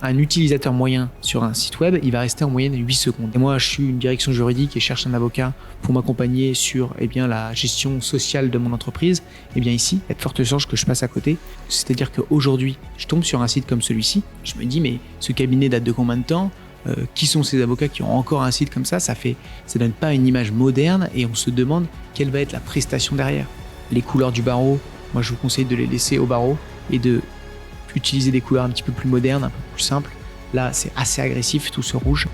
Un utilisateur moyen sur un site web, il va rester en moyenne 8 secondes. Et moi, je suis une direction juridique et cherche un avocat pour m'accompagner sur la gestion sociale de mon entreprise. Ici, il y a de fortes chances que je passe à côté. C'est-à-dire qu'aujourd'hui, je tombe sur un site comme celui-ci. Je me dis, mais ce cabinet date de combien de temps ? Qui sont ces avocats qui ont encore un site comme ça ? Ça donne pas une image moderne et on se demande quelle va être la prestation derrière. Les couleurs du barreau, moi je vous conseille de les laisser au barreau et de utiliser des couleurs un petit peu plus modernes, un peu plus simples. Là, c'est assez agressif, tout ce rouge.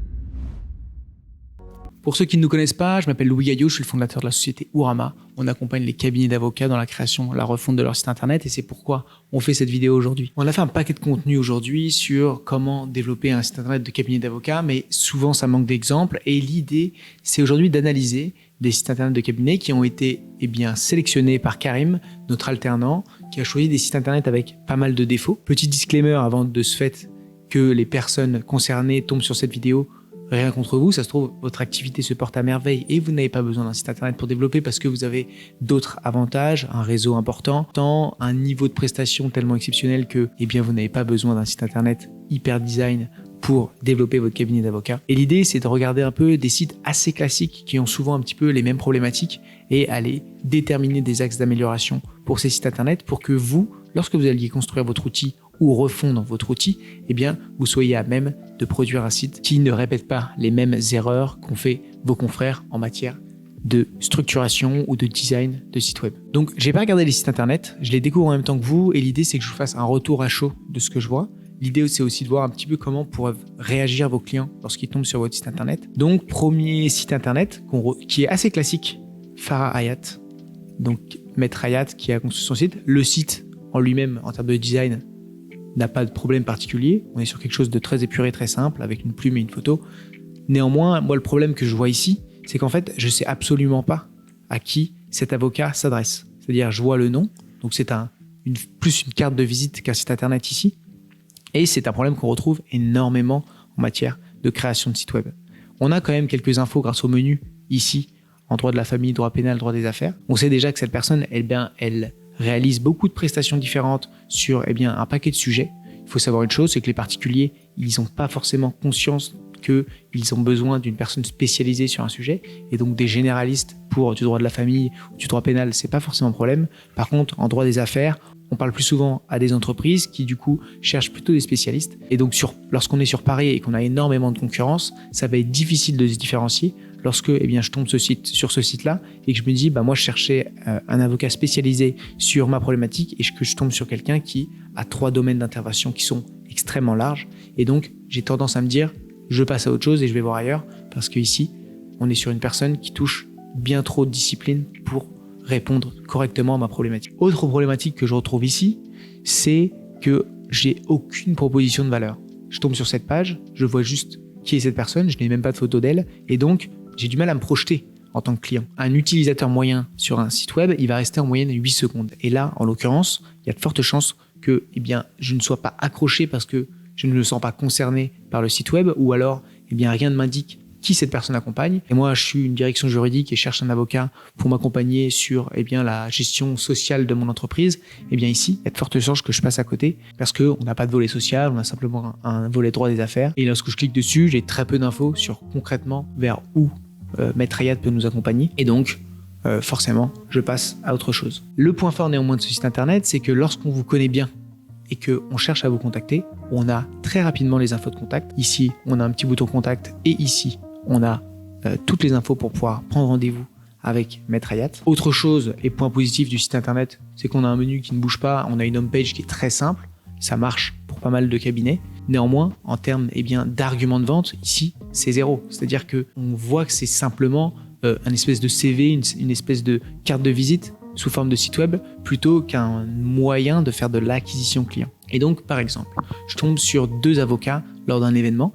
Pour ceux qui ne nous connaissent pas, je m'appelle Louis Gaillot, je suis le fondateur de la société Ourama. On accompagne les cabinets d'avocats dans la création, la refonte de leur site internet et c'est pourquoi on fait cette vidéo aujourd'hui. On a fait un paquet de contenu aujourd'hui sur comment développer un site internet de cabinet d'avocats, mais souvent ça manque d'exemples et l'idée, c'est aujourd'hui d'analyser des sites internet de cabinets qui ont été sélectionnés par Karim, notre alternant, qui a choisi des sites internet avec pas mal de défauts. Petit disclaimer avant de ce fait que les personnes concernées tombent sur cette vidéo. Rien contre vous, ça se trouve, votre activité se porte à merveille et vous n'avez pas besoin d'un site internet pour développer parce que vous avez d'autres avantages, un réseau important, un niveau de prestation tellement exceptionnel que vous n'avez pas besoin d'un site internet hyper design pour développer votre cabinet d'avocat. Et l'idée, c'est de regarder un peu des sites assez classiques qui ont souvent un petit peu les mêmes problématiques et aller déterminer des axes d'amélioration pour ces sites internet pour que vous, lorsque vous alliez construire votre outil ou refondre votre outil, vous soyez à même de produire un site qui ne répète pas les mêmes erreurs qu'ont fait vos confrères en matière de structuration ou de design de site web. Donc, j'ai pas regardé les sites internet, je les découvre en même temps que vous et l'idée, c'est que je vous fasse un retour à chaud de ce que je vois. L'idée, c'est aussi de voir un petit peu comment pourraient réagir vos clients lorsqu'ils tombent sur votre site internet. Donc, premier site internet qui est assez classique, Farah Hayat. Donc, Maître Hayat qui a construit son site. Le site en lui-même, en termes de design, n'a pas de problème particulier. On est sur quelque chose de très épuré, très simple, avec une plume et une photo. Néanmoins, moi, le problème que je vois ici, c'est qu'en fait, je sais absolument pas à qui cet avocat s'adresse. C'est-à-dire, je vois le nom, donc c'est plus une carte de visite qu'un site internet ici. Et c'est un problème qu'on retrouve énormément en matière de création de site web. On a quand même quelques infos grâce au menu ici, en droit de la famille, droit pénal, droit des affaires. On sait déjà que cette personne, elle réalise beaucoup de prestations différentes sur un paquet de sujets. Il faut savoir une chose, c'est que les particuliers, ils n'ont pas forcément conscience qu'ils ont besoin d'une personne spécialisée sur un sujet et donc des généralistes pour du droit de la famille ou du droit pénal, c'est pas forcément un problème. Par contre, en droit des affaires, on parle plus souvent à des entreprises qui du coup cherchent plutôt des spécialistes et donc lorsqu'on est sur Paris et qu'on a énormément de concurrence, ça va être difficile de se différencier lorsque je tombe sur ce site-là et que je me dis moi je cherchais un avocat spécialisé sur ma problématique et que je tombe sur quelqu'un qui a 3 domaines d'intervention qui sont extrêmement larges et donc j'ai tendance à me dire je passe à autre chose et je vais voir ailleurs parce qu'ici on est sur une personne qui touche bien trop de disciplines pour répondre correctement à ma problématique. Autre problématique que je retrouve ici, c'est que j'ai aucune proposition de valeur. Je tombe sur cette page, je vois juste qui est cette personne, je n'ai même pas de photo d'elle et donc j'ai du mal à me projeter en tant que client. Un utilisateur moyen sur un site web, il va rester en moyenne 8 secondes. Et là, en l'occurrence, il y a de fortes chances que je ne sois pas accroché parce que je ne me sens pas concerné par le site web ou alors rien ne m'indique qui cette personne accompagne. Et moi, je suis une direction juridique et cherche un avocat pour m'accompagner sur la gestion sociale de mon entreprise. Ici, il y a de fortes chances que je passe à côté parce qu'on n'a pas de volet social, on a simplement un volet droit des affaires. Et lorsque je clique dessus, j'ai très peu d'infos sur concrètement vers où Maître Hayat peut nous accompagner. Et donc, forcément, je passe à autre chose. Le point fort néanmoins de ce site internet, c'est que lorsqu'on vous connaît bien et qu'on cherche à vous contacter, on a très rapidement les infos de contact. Ici, on a un petit bouton contact et ici, on a toutes les infos pour pouvoir prendre rendez-vous avec Maître Hayat. Autre chose et point positif du site internet, c'est qu'on a un menu qui ne bouge pas, on a une homepage qui est très simple, ça marche pour pas mal de cabinets. Néanmoins, en termes d'argument de vente, ici, c'est 0. C'est-à-dire qu'on voit que c'est simplement un espèce de CV, une espèce de carte de visite sous forme de site web, plutôt qu'un moyen de faire de l'acquisition client. Et donc, par exemple, je tombe sur 2 avocats lors d'un événement.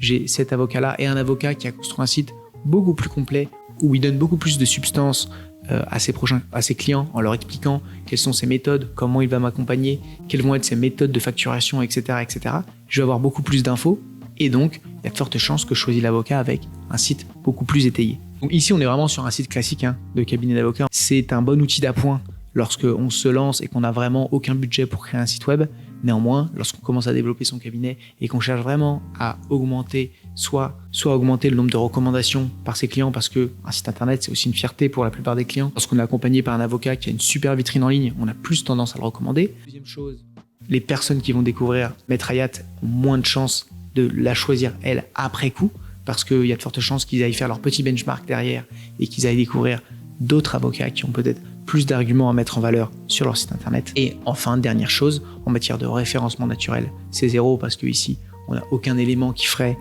J'ai cet avocat-là et un avocat qui a construit un site beaucoup plus complet où il donne beaucoup plus de substance à ses clients en leur expliquant quelles sont ses méthodes, comment il va m'accompagner, quelles vont être ses méthodes de facturation, etc., etc. Je vais avoir beaucoup plus d'infos et donc il y a de fortes chances que je choisis l'avocat avec un site beaucoup plus étayé. Donc ici, on est vraiment sur un site classique de cabinet d'avocats. C'est un bon outil d'appoint lorsqu'on se lance et qu'on n'a vraiment aucun budget pour créer un site web. Néanmoins, lorsqu'on commence à développer son cabinet et qu'on cherche vraiment à augmenter, soit augmenter le nombre de recommandations par ses clients, parce qu'un site internet, c'est aussi une fierté pour la plupart des clients. Lorsqu'on est accompagné par un avocat qui a une super vitrine en ligne, on a plus tendance à le recommander. Deuxième chose, les personnes qui vont découvrir Maître Hayat ont moins de chances de la choisir, elle, après coup, parce qu'il y a de fortes chances qu'ils aillent faire leur petit benchmark derrière et qu'ils aillent découvrir d'autres avocats qui ont peut-être plus d'arguments à mettre en valeur sur leur site internet. Et enfin, dernière chose, en matière de référencement naturel, c'est zéro, parce qu'ici, on n'a aucun élément qui ferait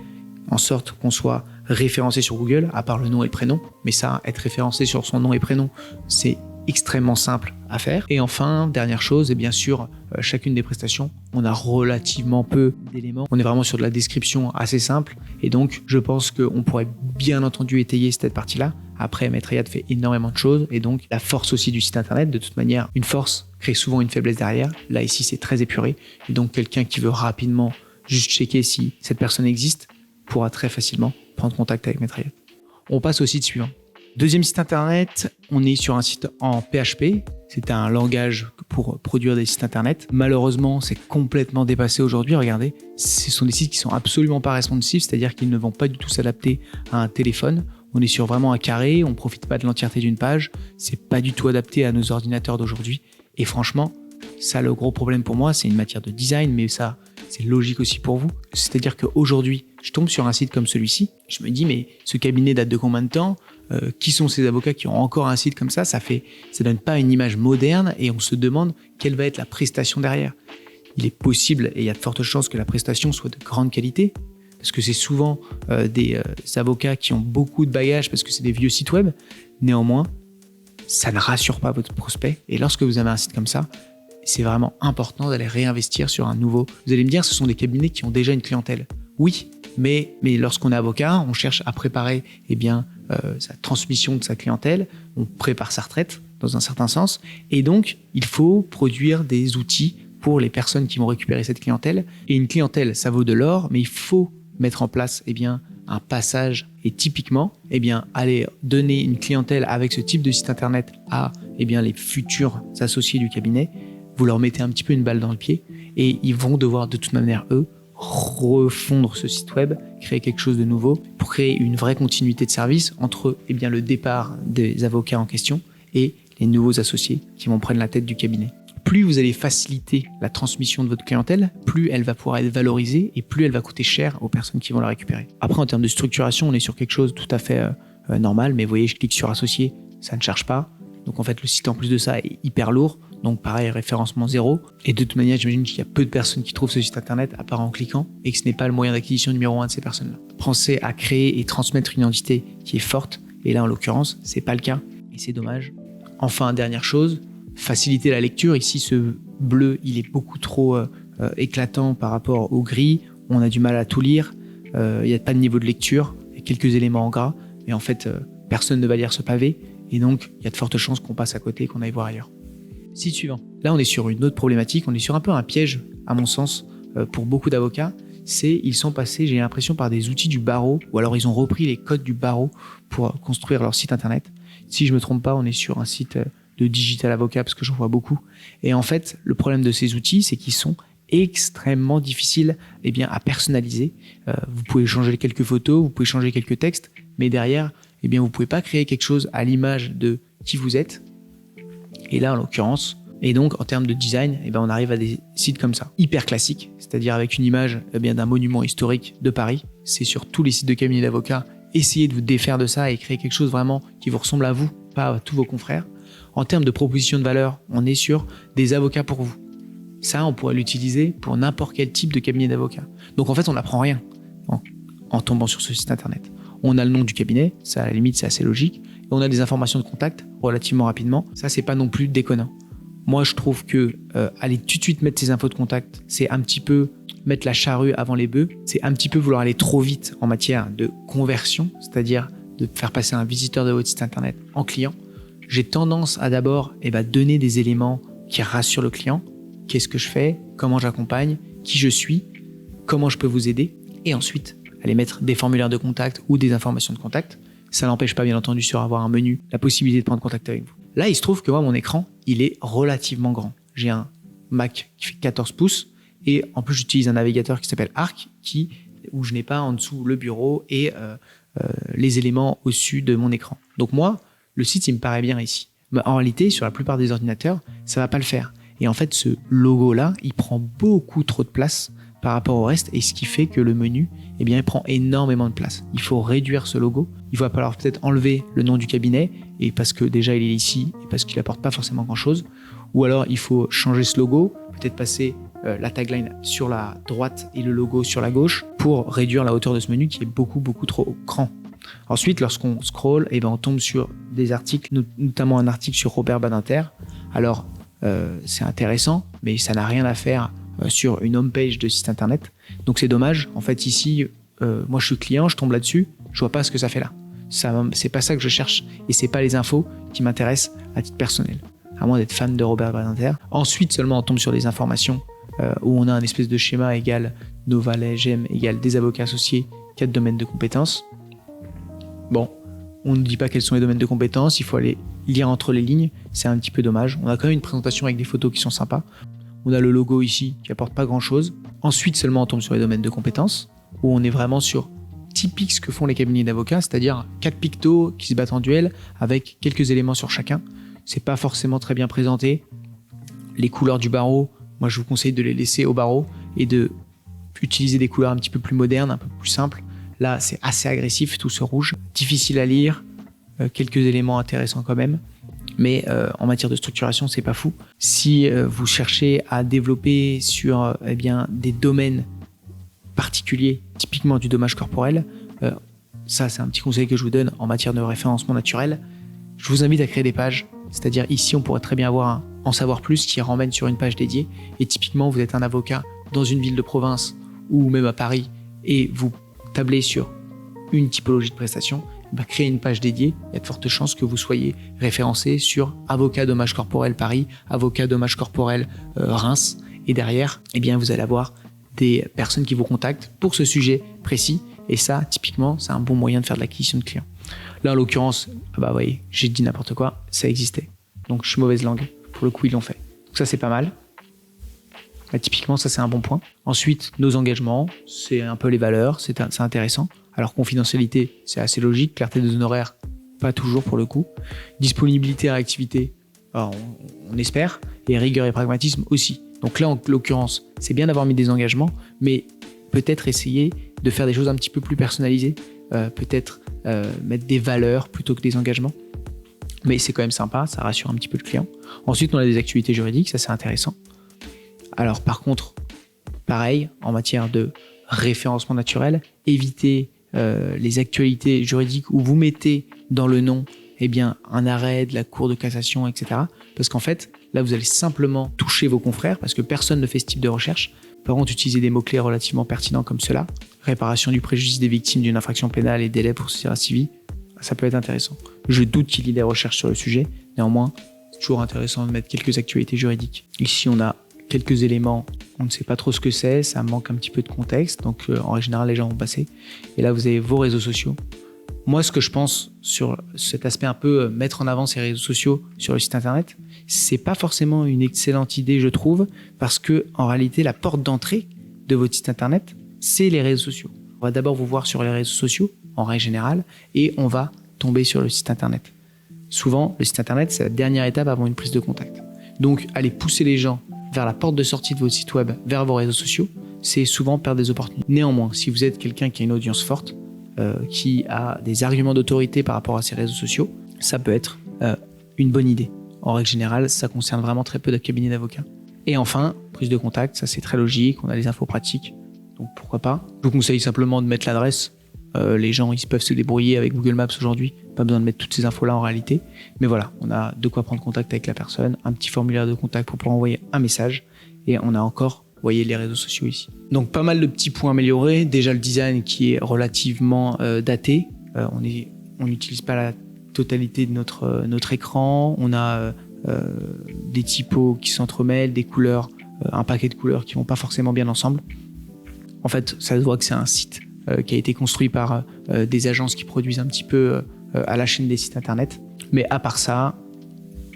en sorte qu'on soit référencé sur Google, à part le nom et le prénom. Mais ça, être référencé sur son nom et prénom, c'est extrêmement simple à faire. Et enfin, dernière chose, et bien sûr, chacune des prestations, on a relativement peu d'éléments. On est vraiment sur de la description assez simple. Et donc, je pense qu'on pourrait bien entendu étayer cette partie-là. Après, Maître Hayat fait énormément de choses. Et donc, la force aussi du site internet, de toute manière, une force crée souvent une faiblesse derrière. Là, ici, c'est très épuré. Et donc, quelqu'un qui veut rapidement juste checker si cette personne existe pourra très facilement prendre contact avec Maître Hayat. On passe au site suivant. Deuxième site internet, on est sur un site en PHP. C'est un langage pour produire des sites internet. Malheureusement, c'est complètement dépassé aujourd'hui. Regardez, ce sont des sites qui sont absolument pas responsifs, c'est-à-dire qu'ils ne vont pas du tout s'adapter à un téléphone. On est sur vraiment un carré, on profite pas de l'entièreté d'une page. C'est pas du tout adapté à nos ordinateurs d'aujourd'hui. Et franchement, ça, le gros problème pour moi, c'est une matière de design, mais ça, c'est logique aussi pour vous. C'est-à-dire qu'aujourd'hui, je tombe sur un site comme celui-ci, je me dis, mais ce cabinet date de combien de temps ? Qui sont ces avocats qui ont encore un site comme ça ? Ça donne pas une image moderne et on se demande quelle va être la prestation derrière. Il est possible, et il y a de fortes chances que la prestation soit de grande qualité, parce que c'est souvent des avocats qui ont beaucoup de bagages, parce que c'est des vieux sites web. Néanmoins, ça ne rassure pas votre prospect. Et lorsque vous avez un site comme ça, c'est vraiment important d'aller réinvestir sur un nouveau. Vous allez me dire, ce sont des cabinets qui ont déjà une clientèle. Oui, mais lorsqu'on est avocat, on cherche à préparer sa transmission de sa clientèle, on prépare sa retraite dans un certain sens, et donc il faut produire des outils pour les personnes qui vont récupérer cette clientèle. Et une clientèle, ça vaut de l'or, mais il faut mettre en place un passage, et typiquement aller donner une clientèle avec ce type de site internet à les futurs associés du cabinet. Vous leur mettez un petit peu une balle dans le pied et ils vont devoir de toute manière, eux, refondre ce site web, créer quelque chose de nouveau pour créer une vraie continuité de service entre le départ des avocats en question et les nouveaux associés qui vont prendre la tête du cabinet. Plus vous allez faciliter la transmission de votre clientèle, plus elle va pouvoir être valorisée et plus elle va coûter cher aux personnes qui vont la récupérer. Après, en termes de structuration, on est sur quelque chose de tout à fait normal, mais vous voyez, je clique sur associé, ça ne charge pas. Donc en fait, le site en plus de ça est hyper lourd. Donc pareil, référencement zéro. Et de toute manière, j'imagine qu'il y a peu de personnes qui trouvent ce site internet à part en cliquant et que ce n'est pas le moyen d'acquisition numéro 1 de ces personnes-là. Pensez à créer et transmettre une identité qui est forte. Et là, en l'occurrence, c'est pas le cas et c'est dommage. Enfin, dernière chose, faciliter la lecture. Ici, ce bleu, il est beaucoup trop éclatant par rapport au gris. On a du mal à tout lire. Il n'y a pas de niveau de lecture. Il y a quelques éléments en gras. Mais en fait, personne ne va lire ce pavé. Et donc, il y a de fortes chances qu'on passe à côté et qu'on aille voir ailleurs. Site suivant. Là, on est sur une autre problématique. On est sur un peu un piège, à mon sens, pour beaucoup d'avocats. Ils sont passés, j'ai l'impression, par des outils du barreau, ou alors ils ont repris les codes du barreau pour construire leur site internet. Si je me trompe pas, on est sur un site de digital avocat, parce que j'en vois beaucoup. Et en fait, le problème de ces outils, c'est qu'ils sont extrêmement difficiles à personnaliser. Vous pouvez changer quelques photos, vous pouvez changer quelques textes, mais derrière, vous pouvez pas créer quelque chose à l'image de qui vous êtes. Et là, en l'occurrence, et donc en termes de design, on arrive à des sites comme ça, hyper classiques, c'est-à-dire avec une image d'un monument historique de Paris. C'est sur tous les sites de cabinets d'avocats. Essayez de vous défaire de ça et créer quelque chose vraiment qui vous ressemble à vous, pas à tous vos confrères. En termes de proposition de valeur, on est sur des avocats pour vous. Ça, on pourrait l'utiliser pour n'importe quel type de cabinet d'avocats. Donc en fait, on n'apprend rien en tombant sur ce site internet. On a le nom du cabinet, ça à la limite c'est assez logique, et on a des informations de contact relativement rapidement. Ça, c'est pas non plus déconnant. Moi, je trouve que aller tout de suite mettre ces infos de contact, c'est un petit peu mettre la charrue avant les bœufs, c'est un petit peu vouloir aller trop vite en matière de conversion, c'est-à-dire de faire passer un visiteur de votre site internet en client. J'ai tendance à d'abord donner des éléments qui rassurent le client. Qu'est-ce que je fais ? Comment j'accompagne ? Qui je suis ? Comment je peux vous aider ? Et ensuite, aller mettre des formulaires de contact ou des informations de contact. Ça n'empêche pas, bien entendu, sur avoir un menu, la possibilité de prendre contact avec vous. Là, il se trouve que moi, mon écran, il est relativement grand. J'ai un Mac qui fait 14 pouces Et en plus, j'utilise un navigateur qui s'appelle Arc, où je n'ai pas en dessous le bureau et les éléments au-dessus de mon écran. Donc moi, le site, il me paraît bien ici. Mais en réalité, sur la plupart des ordinateurs, ça va pas le faire. Et en fait, ce logo-là, il prend beaucoup trop de place par rapport au reste, et ce qui fait que le menu, eh bien, il prend énormément de place. Il faut réduire ce logo. Il va falloir peut-être enlever le nom du cabinet, et parce que déjà il est ici, et parce qu'il apporte pas forcément grand-chose. Ou alors il faut changer ce logo, peut-être passer la tagline sur la droite et le logo sur la gauche pour réduire la hauteur de ce menu qui est beaucoup trop grand. Ensuite, lorsqu'on scrolle, eh ben, on tombe sur des articles, notamment un article sur Robert Badinter. Alors, c'est intéressant, mais ça n'a rien à faire sur une homepage de site internet. Donc c'est dommage. En fait, ici, moi je suis client, je tombe là-dessus, je vois pas ce que ça fait là. C'est pas ça que je cherche, et c'est pas les infos qui m'intéressent à titre personnel, à moins d'être fan de Robert Badinter. Ensuite, seulement on tombe sur les informations où on a un espèce de schéma égal nos valets GEM égale des avocats associés, 4 domaines de compétences. Bon, on ne dit pas quels sont les domaines de compétences, il faut aller lire entre les lignes, c'est un petit peu dommage. On a quand même une présentation avec des photos qui sont sympas. On a le logo ici qui apporte pas grand chose. Ensuite seulement on tombe sur les domaines de compétences, où on est vraiment sur typique ce que font les cabinets d'avocats, c'est-à-dire 4 pictos qui se battent en duel avec quelques éléments sur chacun. C'est pas forcément très bien présenté. Les couleurs du barreau, moi je vous conseille de les laisser au barreau et de utiliser des couleurs un petit peu plus modernes, un peu plus simples. Là c'est assez agressif, tout ce rouge, difficile à lire, quelques éléments intéressants quand même. Mais en matière de structuration, c'est pas fou. Si vous cherchez à développer sur des domaines particuliers, typiquement du dommage corporel, ça c'est un petit conseil que je vous donne en matière de référencement naturel. Je vous invite à créer des pages, c'est-à-dire ici on pourrait très bien avoir un en savoir plus qui ramène sur une page dédiée. Et typiquement vous êtes un avocat dans une ville de province ou même à Paris et vous tablez sur une typologie de prestation. Créer une page dédiée, il y a de fortes chances que vous soyez référencé sur avocat dommage corporel Paris, avocat dommage corporel Reims, et derrière, vous allez avoir des personnes qui vous contactent pour ce sujet précis, et ça, typiquement, c'est un bon moyen de faire de l'acquisition de clients. Là, en l'occurrence, voyez, j'ai dit n'importe quoi, ça existait. Donc, je suis mauvaise langue. Pour le coup, ils l'ont fait. Donc ça, c'est pas mal. Typiquement, ça, c'est un bon point. Ensuite, nos engagements, c'est un peu les valeurs, c'est intéressant. Alors, confidentialité, c'est assez logique. Clarté des honoraires, pas toujours pour le coup. Disponibilité et réactivité, on espère. Et rigueur et pragmatisme aussi. Donc là, en l'occurrence, c'est bien d'avoir mis des engagements, mais peut-être essayer de faire des choses un petit peu plus personnalisées. Peut-être mettre des valeurs plutôt que des engagements. Mais c'est quand même sympa, ça rassure un petit peu le client. Ensuite, on a des activités juridiques, ça c'est intéressant. Alors par contre, pareil, en matière de référencement naturel, évitez les actualités juridiques où vous mettez dans le nom un arrêt de la Cour de cassation, etc. Parce qu'en fait, là, vous allez simplement toucher vos confrères parce que personne ne fait ce type de recherche. Par contre, utilisez des mots-clés relativement pertinents comme cela. Réparation du préjudice des victimes d'une infraction pénale et délai pour cela civil. Ça peut être intéressant. Je doute qu'il y ait des recherches sur le sujet. Néanmoins, c'est toujours intéressant de mettre quelques actualités juridiques. Ici, on a quelques éléments. On ne sait pas trop ce que c'est. Ça manque un petit peu de contexte. Donc, en général, les gens vont passer. Et là, vous avez vos réseaux sociaux. Moi, ce que je pense sur cet aspect un peu mettre en avant ces réseaux sociaux sur le site internet, c'est pas forcément une excellente idée, je trouve, parce que en réalité, la porte d'entrée de votre site internet, c'est les réseaux sociaux. On va d'abord vous voir sur les réseaux sociaux, en règle générale, et on va tomber sur le site internet. Souvent, le site internet, c'est la dernière étape avant une prise de contact. Donc, aller pousser les gens vers la porte de sortie de votre site web, vers vos réseaux sociaux, c'est souvent perdre des opportunités. Néanmoins, si vous êtes quelqu'un qui a une audience forte, qui a des arguments d'autorité par rapport à ces réseaux sociaux, ça peut être une bonne idée. En règle générale, ça concerne vraiment très peu de cabinets d'avocats. Et enfin, prise de contact, ça c'est très logique, on a les infos pratiques, donc pourquoi pas. Je vous conseille simplement de mettre l'adresse. Les gens, ils peuvent se débrouiller avec Google Maps aujourd'hui, pas besoin de mettre toutes ces infos-là en réalité. Mais voilà, on a de quoi prendre contact avec la personne, un petit formulaire de contact pour pouvoir envoyer un message, et on a encore, vous voyez, les réseaux sociaux ici. Donc pas mal de petits points améliorés. Déjà le design qui est relativement daté. On n'utilise pas la totalité de notre écran. On a des typos qui s'entremêlent, des couleurs, un paquet de couleurs qui vont pas forcément bien ensemble. En fait, ça se voit que c'est un site qui a été construit par des agences qui produisent un petit peu à la chaîne des sites internet. Mais à part ça,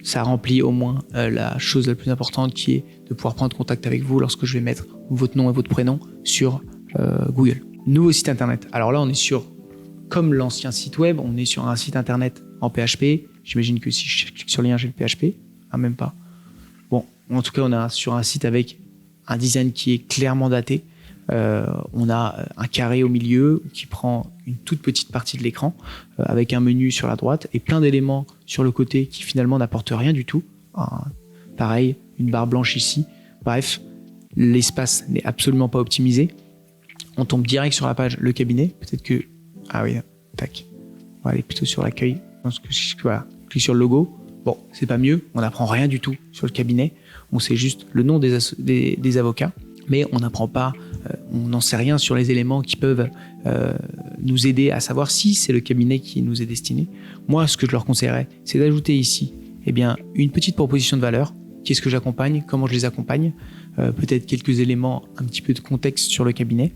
ça remplit au moins la chose la plus importante qui est de pouvoir prendre contact avec vous lorsque je vais mettre votre nom et votre prénom sur Google. Nouveau site internet. Alors là, on est sur, comme l'ancien site web, on est sur un site internet en PHP. J'imagine que si je clique sur le lien, j'ai le PHP. Ah, même pas. Bon, en tout cas, on est sur un site avec un design qui est clairement daté. On a un carré au milieu qui prend une toute petite partie de l'écran avec un menu sur la droite et plein d'éléments sur le côté qui finalement n'apportent rien du tout. Pareil, une barre blanche ici. Bref, l'espace n'est absolument pas optimisé. On tombe direct sur la page Le Cabinet. Peut-être que... Ah oui, tac. On va aller plutôt sur l'accueil. Je pense que voilà, clique sur le logo. Bon, c'est pas mieux. On n'apprend rien du tout sur le cabinet. On sait juste le nom des avocats. Mais on n'apprend pas, on n'en sait rien sur les éléments qui peuvent nous aider à savoir si c'est le cabinet qui nous est destiné. Moi, ce que je leur conseillerais, c'est d'ajouter ici une petite proposition de valeur. Qu'est-ce que j'accompagne, comment je les accompagne, peut-être quelques éléments, un petit peu de contexte sur le cabinet.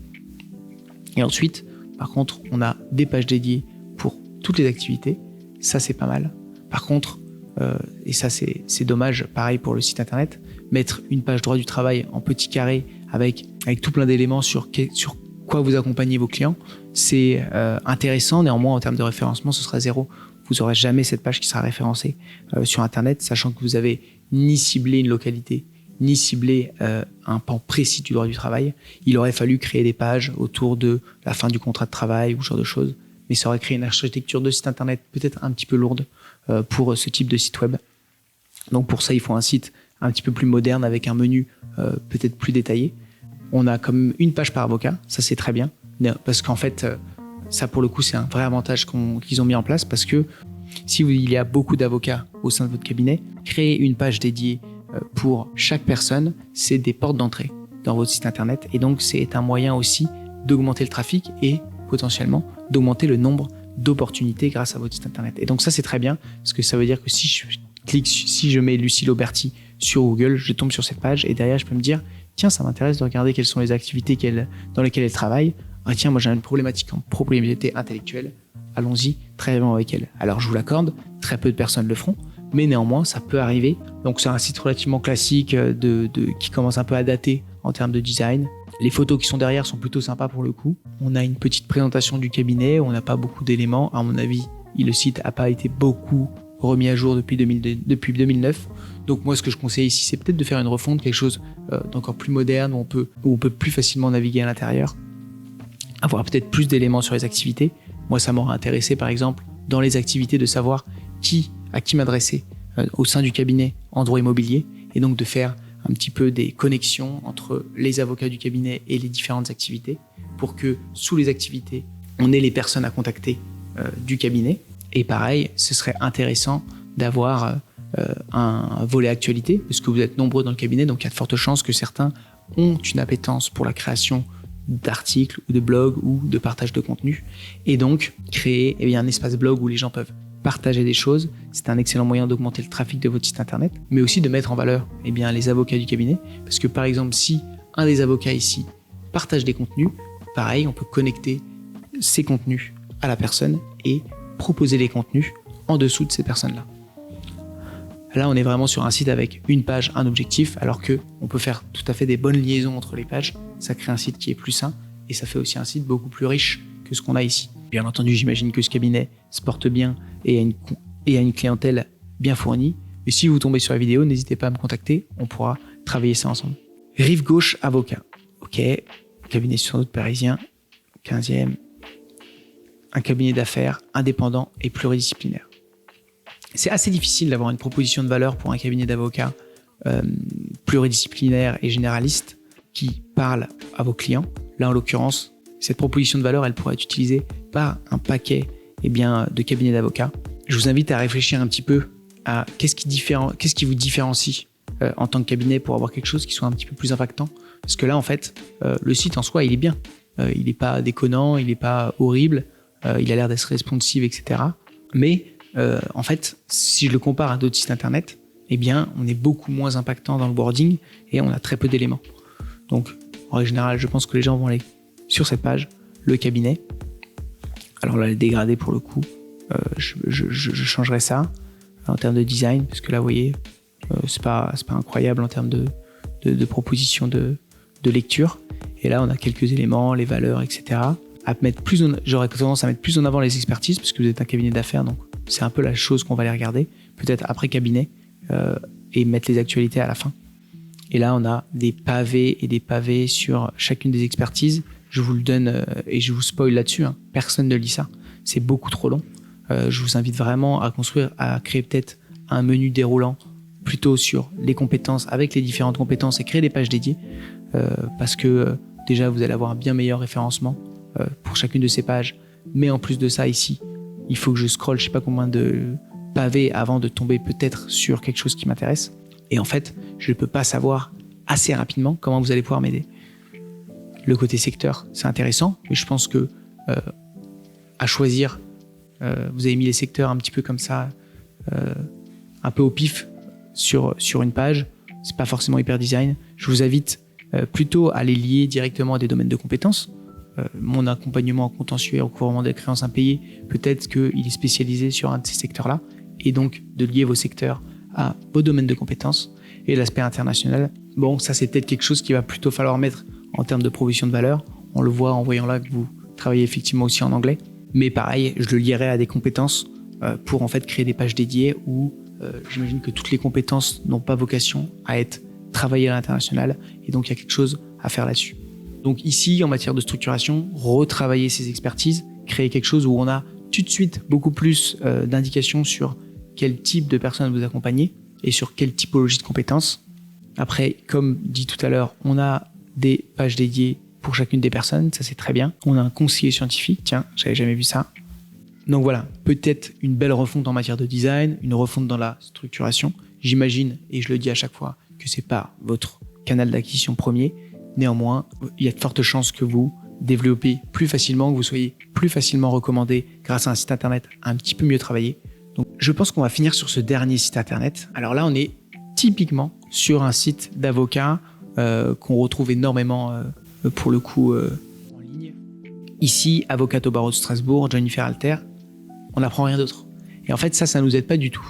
Et ensuite, par contre, on a des pages dédiées pour toutes les activités. Ça, c'est pas mal. Par contre, et ça, c'est dommage, pareil pour le site internet, mettre une page droit du travail en petit carré avec tout plein d'éléments sur quoi vous accompagnez vos clients, c'est intéressant. Néanmoins, en termes de référencement, ce sera 0. Vous n'aurez jamais cette page qui sera référencée sur Internet, sachant que vous avez ni ciblé une localité, ni ciblé un pan précis du droit du travail. Il aurait fallu créer des pages autour de la fin du contrat de travail ou ce genre de choses, mais ça aurait créé une architecture de site Internet peut-être un petit peu lourde pour ce type de site web. Donc pour ça, il faut un site un petit peu plus moderne avec un menu peut-être plus détaillé. On a comme une page par avocat, ça c'est très bien, parce qu'en fait, ça pour le coup c'est un vrai avantage qu'ils ont mis en place, parce que si il y a beaucoup d'avocats au sein de votre cabinet, créer une page dédiée pour chaque personne, c'est des portes d'entrée dans votre site internet, et donc c'est un moyen aussi d'augmenter le trafic et potentiellement d'augmenter le nombre d'opportunités grâce à votre site internet. Et donc ça c'est très bien, parce que ça veut dire que si je mets Lucie Lauberti sur Google, je tombe sur cette page et derrière je peux me dire tiens, ça m'intéresse de regarder quelles sont les activités dans lesquelles elle travaille. Ah tiens, moi j'ai une problématique en propriété intellectuelle, allons-y, travaillons avec elle. Alors je vous l'accorde, très peu de personnes le feront, mais néanmoins ça peut arriver. Donc c'est un site relativement classique qui commence un peu à dater en termes de design. Les photos qui sont derrière sont plutôt sympas pour le coup. On a une petite présentation du cabinet, on n'a pas beaucoup d'éléments. À mon avis, le site n'a pas été beaucoup remis à jour depuis 2009. Donc moi, ce que je conseille ici, c'est peut-être de faire une refonte, quelque chose d'encore plus moderne, où on peut plus facilement naviguer à l'intérieur, avoir peut-être plus d'éléments sur les activités. Moi, ça m'aurait intéressé, par exemple, dans les activités, de savoir à qui m'adresser au sein du cabinet en droit immobilier, et donc de faire un petit peu des connexions entre les avocats du cabinet et les différentes activités, pour que sous les activités, on ait les personnes à contacter du cabinet. Et pareil, ce serait intéressant d'avoir un volet actualité, parce que vous êtes nombreux dans le cabinet, donc il y a de fortes chances que certains ont une appétence pour la création d'articles ou de blogs ou de partage de contenu, et donc créer un espace blog où les gens peuvent partager des choses. C'est un excellent moyen d'augmenter le trafic de votre site internet, mais aussi de mettre en valeur les avocats du cabinet, parce que par exemple, si un des avocats ici partage des contenus, pareil, on peut connecter ces contenus à la personne et proposer les contenus en dessous de ces personnes-là. Là, on est vraiment sur un site avec une page, un objectif, alors qu'on peut faire tout à fait des bonnes liaisons entre les pages. Ça crée un site qui est plus sain et ça fait aussi un site beaucoup plus riche que ce qu'on a ici. Bien entendu, j'imagine que ce cabinet se porte bien et a une clientèle bien fournie. Et si vous tombez sur la vidéo, n'hésitez pas à me contacter, on pourra travailler ça ensemble. Rive gauche, avocat. Ok, cabinet sur notre parisien, 15e. Un cabinet d'affaires indépendant et pluridisciplinaire. C'est assez difficile d'avoir une proposition de valeur pour un cabinet d'avocats pluridisciplinaire et généraliste qui parle à vos clients. Là, en l'occurrence, cette proposition de valeur, elle pourrait être utilisée par un paquet de cabinets d'avocats. Je vous invite à réfléchir un petit peu à qu'est-ce qui vous différencie en tant que cabinet pour avoir quelque chose qui soit un petit peu plus impactant. Parce que là, en fait, le site en soi, il est bien. Il n'est pas déconnant, il n'est pas horrible. Il a l'air d'être responsive, etc. Mais en fait, si je le compare à d'autres sites internet, on est beaucoup moins impactant dans le wording et on a très peu d'éléments. Donc, en général, je pense que les gens vont aller sur cette page, le cabinet. Alors là, le dégradé pour le coup, je changerai ça. en termes de design, parce que là, vous voyez, c'est pas incroyable en termes de propositions de lecture. Et là, on a quelques éléments, les valeurs, etc. J'aurais tendance à mettre plus en avant les expertises, parce que vous êtes un cabinet d'affaires, donc c'est un peu la chose qu'on va aller regarder, peut-être après cabinet, et mettre les actualités à la fin. Et là, on a des pavés et des pavés sur chacune des expertises. Je vous le donne et je vous spoil là-dessus. Hein. Personne ne lit ça. C'est beaucoup trop long. Je vous invite vraiment à créer peut-être un menu déroulant plutôt sur les compétences, avec les différentes compétences et créer des pages dédiées. Parce que déjà, vous allez avoir un bien meilleur référencement pour chacune de ces pages. Mais en plus de ça, ici, il faut que je scrolle je sais pas combien de pavés avant de tomber peut-être sur quelque chose qui m'intéresse. Et en fait, je ne peux pas savoir assez rapidement comment vous allez pouvoir m'aider. Le côté secteur, c'est intéressant, mais je pense que à choisir, vous avez mis les secteurs un petit peu comme ça, un peu au pif sur une page. C'est pas forcément hyper design. Je vous invite plutôt à les lier directement à des domaines de compétences. Mon accompagnement en contentieux et recouvrement des créances impayées, peut-être qu'il est spécialisé sur un de ces secteurs-là, et donc de lier vos secteurs à vos domaines de compétences. Et l'aspect international, bon, ça c'est peut-être quelque chose qu'il va plutôt falloir mettre en termes de proposition de valeur. On le voit en voyant là que vous travaillez effectivement aussi en anglais. Mais pareil, je le lierai à des compétences pour en fait créer des pages dédiées où j'imagine que toutes les compétences n'ont pas vocation à être travaillées à l'international. Et donc il y a quelque chose à faire là-dessus. Donc ici, en matière de structuration, retravailler ces expertises, créer quelque chose où on a tout de suite beaucoup plus d'indications sur quel type de personnes vous accompagnez et sur quelle typologie de compétences. Après, comme dit tout à l'heure, on a des pages dédiées pour chacune des personnes, ça c'est très bien. On a un conseiller scientifique, tiens, j'avais jamais vu ça. Donc voilà, peut-être une belle refonte en matière de design, une refonte dans la structuration. J'imagine, et je le dis à chaque fois, que c'est pas votre canal d'acquisition premier. Néanmoins, il y a de fortes chances que vous développez plus facilement, que vous soyez plus facilement recommandé grâce à un site internet un petit peu mieux travaillé. Donc, je pense qu'on va finir sur ce dernier site internet. Alors là, on est typiquement sur un site d'avocat qu'on retrouve énormément pour le coup en ligne. Ici, avocate au barreau de Strasbourg, Jennifer Alter, on n'apprend rien d'autre. Et en fait, ça nous aide pas du tout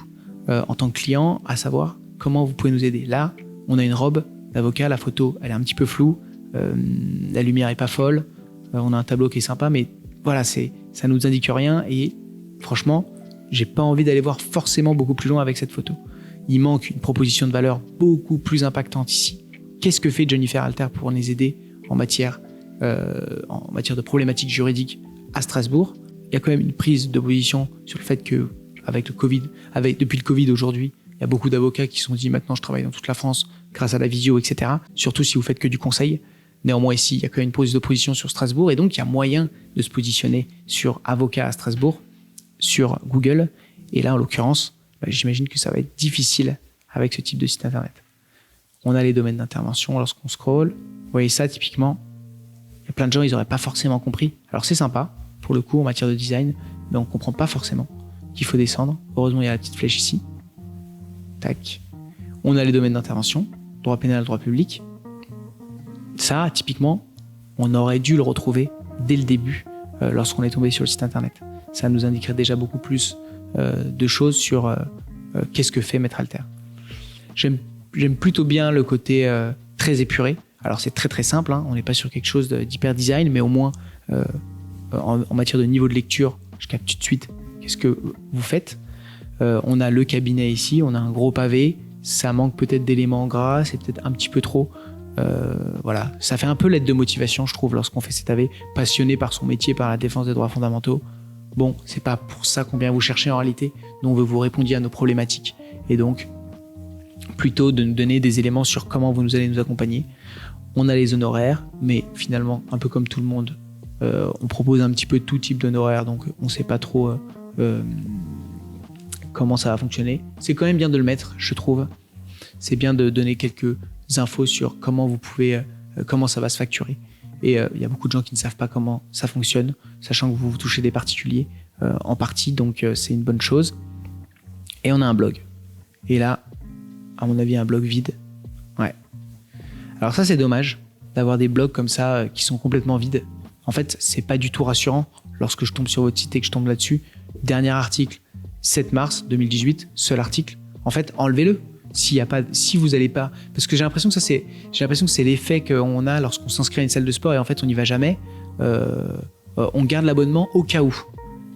en tant que client à savoir comment vous pouvez nous aider. Là, on a une robe d'avocat, la photo, elle est un petit peu floue, la lumière est pas folle, on a un tableau qui est sympa, mais voilà, ça nous indique rien et franchement, j'ai pas envie d'aller voir forcément beaucoup plus loin avec cette photo. Il manque une proposition de valeur beaucoup plus impactante ici. Qu'est-ce que fait Jennifer Alter pour nous aider en matière de problématiques juridiques à Strasbourg? Il y a quand même une prise de position sur le fait que depuis le Covid aujourd'hui, il y a beaucoup d'avocats qui se sont dit maintenant je travaille dans toute la France grâce à la visio, etc. Surtout si vous faites que du conseil. Néanmoins ici, il y a quand même une prise de position sur Strasbourg et donc il y a moyen de se positionner sur avocat à Strasbourg sur Google. Et là, en l'occurrence, j'imagine que ça va être difficile avec ce type de site internet. On a les domaines d'intervention lorsqu'on scrolle. Vous voyez ça, typiquement, il y a plein de gens, ils n'auraient pas forcément compris. Alors c'est sympa, pour le coup, en matière de design, mais on ne comprend pas forcément qu'il faut descendre. Heureusement, il y a la petite flèche ici. Tac. On a les domaines d'intervention, droit pénal, droit public. Ça, typiquement, on aurait dû le retrouver dès le début lorsqu'on est tombé sur le site internet. Ça nous indiquerait déjà beaucoup plus de choses sur qu'est-ce que fait Maître Alter. J'aime plutôt bien le côté très épuré. Alors c'est très très simple, hein. On n'est pas sur quelque chose d'hyper design, mais au moins en matière de niveau de lecture, je capte tout de suite qu'est-ce que vous faites. On a le cabinet ici, on a un gros pavé, ça manque peut-être d'éléments en gras, c'est peut-être un petit peu trop. Voilà, ça fait un peu lettre de motivation, je trouve, lorsqu'on fait cet AV, passionné par son métier, par la défense des droits fondamentaux. Bon, c'est pas pour ça qu'on vient vous chercher en réalité. Nous, on veut vous répondre à nos problématiques. Et donc, plutôt de nous donner des éléments sur comment vous allez nous accompagner. On a les honoraires, mais finalement, un peu comme tout le monde, on propose un petit peu tout type d'honoraires, donc on ne sait pas trop comment ça va fonctionner. C'est quand même bien de le mettre, je trouve. C'est bien de donner quelques infos sur comment vous pouvez, comment ça va se facturer. Et il y a beaucoup de gens qui ne savent pas comment ça fonctionne, sachant que vous touchez des particuliers en partie, donc c'est une bonne chose. Et on a un blog. Et là, à mon avis, un blog vide. Ouais. Alors ça, c'est dommage d'avoir des blogs comme ça qui sont complètement vides. En fait, c'est pas du tout rassurant lorsque je tombe sur votre site et que je tombe là-dessus. Dernier article, 7 mars 2018, seul article. En fait, enlevez-le. Si vous n'allez pas, parce que j'ai l'impression que c'est l'effet qu'on a lorsqu'on s'inscrit à une salle de sport et en fait on n'y va jamais. On garde l'abonnement au cas où.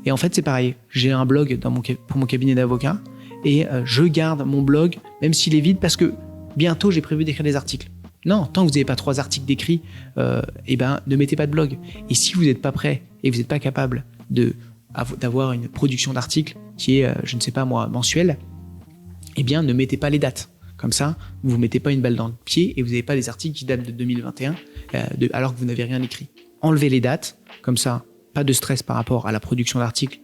Et en fait c'est pareil. J'ai un blog pour mon cabinet d'avocat et je garde mon blog même s'il est vide parce que bientôt j'ai prévu d'écrire des articles. Non, tant que vous n'avez pas 3 articles d'écrits, ne mettez pas de blog. Et si vous n'êtes pas prêt et vous n'êtes pas capable d'avoir une production d'articles qui est, je ne sais pas moi, mensuelle, eh bien, ne mettez pas les dates. Comme ça, vous ne mettez pas une balle dans le pied et vous n'avez pas les articles qui datent de 2021 alors que vous n'avez rien écrit. Enlevez les dates, comme ça, pas de stress par rapport à la production d'articles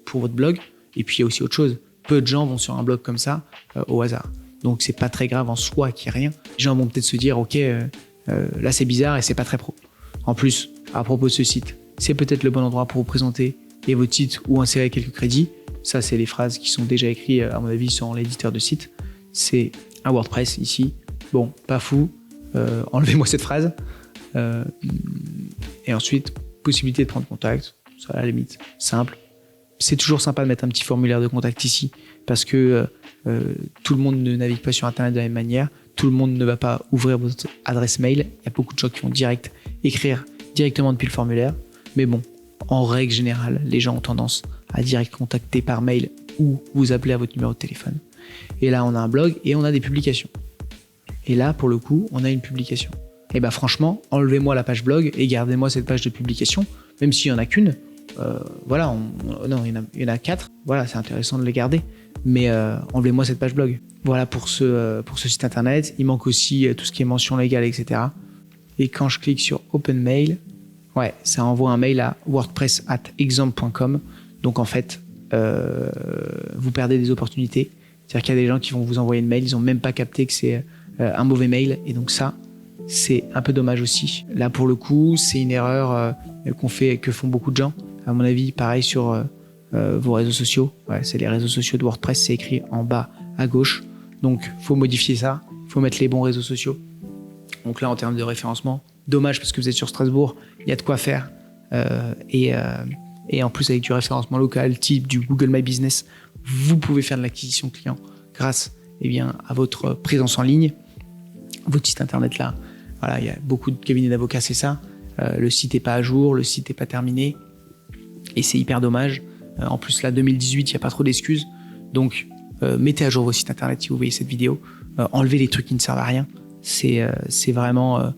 pour votre blog. Et puis, il y a aussi autre chose. Peu de gens vont sur un blog comme ça au hasard. Donc, c'est pas très grave en soi qu'il n'y ait rien. Les gens vont peut-être se dire, OK, là, c'est bizarre et c'est pas très pro. En plus, à propos de ce site, c'est peut-être le bon endroit pour vous présenter et votre site ou insérer quelques crédits. Ça, c'est les phrases qui sont déjà écrites, à mon avis, sur l'éditeur de site. C'est un WordPress ici. Bon, pas fou. Enlevez-moi cette phrase. Et ensuite, possibilité de prendre contact. Ça, à la limite, simple. C'est toujours sympa de mettre un petit formulaire de contact ici parce que tout le monde ne navigue pas sur Internet de la même manière. Tout le monde ne va pas ouvrir votre adresse mail. Il y a beaucoup de gens qui vont écrire directement depuis le formulaire. Mais bon, en règle générale, les gens ont tendance à direct contacter par mail ou vous appeler à votre numéro de téléphone. Et là, on a un blog et on a des publications. Et là, pour le coup, on a une publication. Et ben franchement, enlevez-moi la page blog et gardez-moi cette page de publication, même s'il n'y en a qu'une. Non, il y en a 4. Voilà, c'est intéressant de les garder. Mais enlevez-moi cette page blog. Voilà pour ce site internet. Il manque aussi tout ce qui est mention légale, etc. Et quand je clique sur Open Mail, ouais, ça envoie un mail à wordpress@example.com. Donc en fait, vous perdez des opportunités. C'est-à-dire qu'il y a des gens qui vont vous envoyer une mail, ils n'ont même pas capté que c'est un mauvais mail. Et donc ça, c'est un peu dommage aussi. Là, pour le coup, c'est une erreur que font beaucoup de gens. À mon avis, pareil sur vos réseaux sociaux. Ouais, c'est les réseaux sociaux de WordPress, c'est écrit en bas à gauche. Donc, il faut modifier ça. Il faut mettre les bons réseaux sociaux. Donc là, en termes de référencement, dommage parce que vous êtes sur Strasbourg, il y a de quoi faire. Et en plus, avec du référencement local, type du Google My Business, vous pouvez faire de l'acquisition client grâce à votre présence en ligne. Votre site internet là, voilà, il y a beaucoup de cabinets d'avocats, c'est ça. Le site n'est pas à jour, le site n'est pas terminé. Et c'est hyper dommage. En plus, là, 2018, il n'y a pas trop d'excuses. Donc, mettez à jour vos sites internet si vous voyez cette vidéo. Enlevez les trucs qui ne servent à rien. C'est vraiment...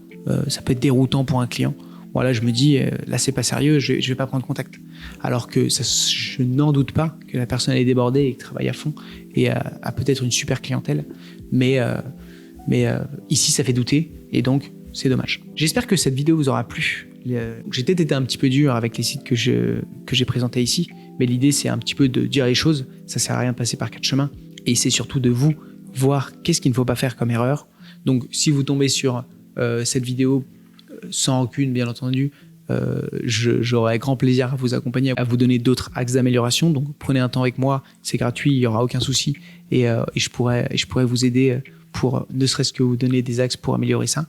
ça peut être déroutant pour un client. Voilà, je me dis, là, c'est pas sérieux, je vais pas prendre contact. Alors que je n'en doute pas que la personne est débordée et qu'elle travaille à fond et a peut-être une super clientèle. Mais ici, ça fait douter et donc, c'est dommage. J'espère que cette vidéo vous aura plu. J'ai peut-être été un petit peu dur avec les sites que j'ai présentés ici, mais l'idée, c'est un petit peu de dire les choses. Ça sert à rien de passer par 4 chemins. Et c'est surtout de vous voir qu'est-ce qu'il ne faut pas faire comme erreur. Donc, si vous tombez sur cette vidéo sans aucune, bien entendu, j'aurai grand plaisir à vous accompagner, à vous donner d'autres axes d'amélioration. Donc, prenez un temps avec moi, c'est gratuit, il n'y aura aucun souci. Et je pourrais vous aider pour ne serait-ce que vous donner des axes pour améliorer ça.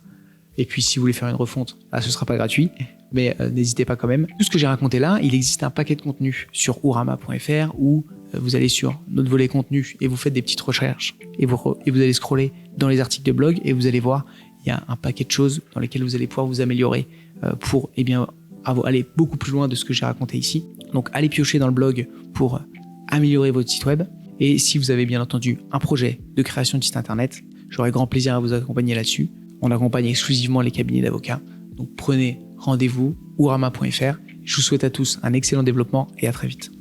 Et puis, si vous voulez faire une refonte, là, ce ne sera pas gratuit, mais n'hésitez pas quand même. Tout ce que j'ai raconté là, il existe un paquet de contenu sur ourama.fr où vous allez sur notre volet contenu et vous faites des petites recherches et vous allez scroller dans les articles de blog et vous allez voir, il y a un paquet de choses dans lesquelles vous allez pouvoir vous améliorer pour aller beaucoup plus loin de ce que j'ai raconté ici. Donc, allez piocher dans le blog pour améliorer votre site web. Et si vous avez bien entendu un projet de création de site internet, j'aurai grand plaisir à vous accompagner là-dessus. On accompagne exclusivement les cabinets d'avocats. Donc prenez rendez-vous ourama.fr. Je vous souhaite à tous un excellent développement et à très vite.